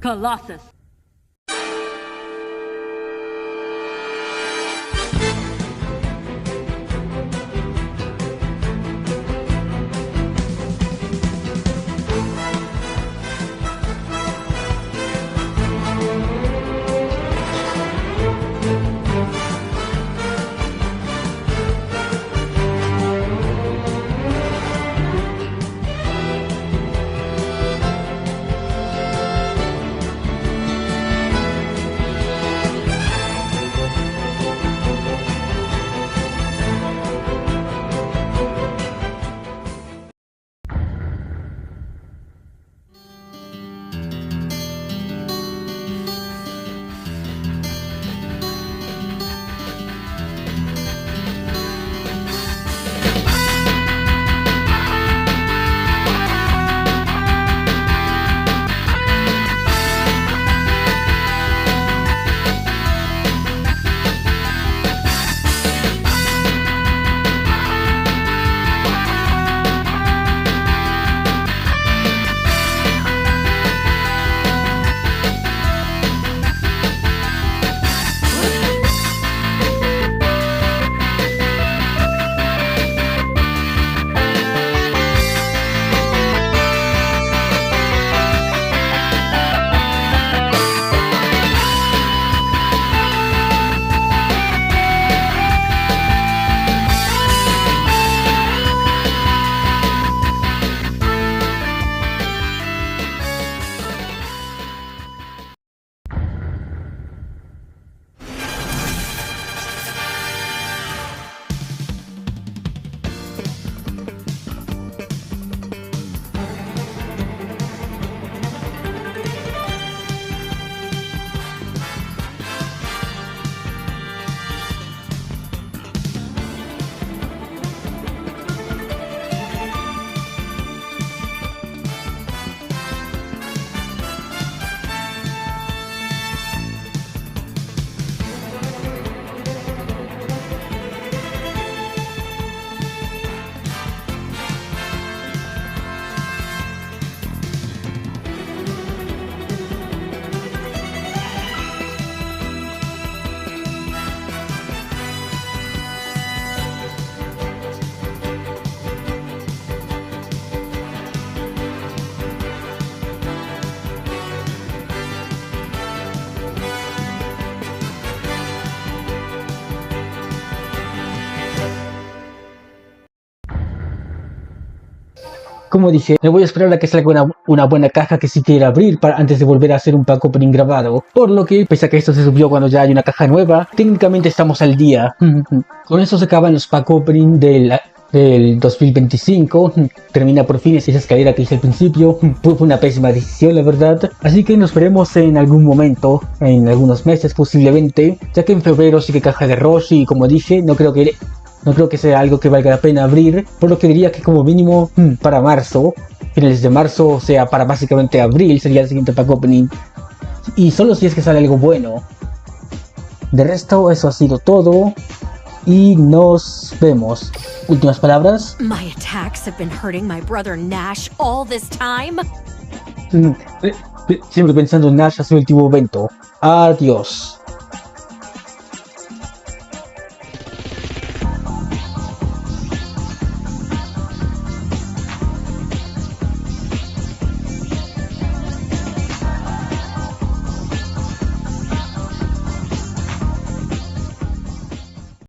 Colossus. Como dije, me voy a esperar a que salga una buena caja que sí quiera abrir antes de volver a hacer un pack opening grabado. Por lo que, pese a que esto se subió cuando ya hay una caja nueva, técnicamente estamos al día. Con eso se acaban los pack opening del 2025. Termina por fin esa escalera que hice al principio. Fue una pésima decisión, la verdad. Así que nos veremos en algún momento, en algunos meses posiblemente, ya que en febrero sí que caja de Roshi y como dije, no creo que sea algo que valga la pena abrir, por lo que diría que como mínimo para marzo, finales de marzo, o sea, para básicamente abril sería el siguiente pack opening. Y solo si es que sale algo bueno. De resto, eso ha sido todo. Y nos vemos. Últimas palabras. My attacks have been hurting my brother Nash all this time. Siempre pensando en Nash a su último evento. Adiós.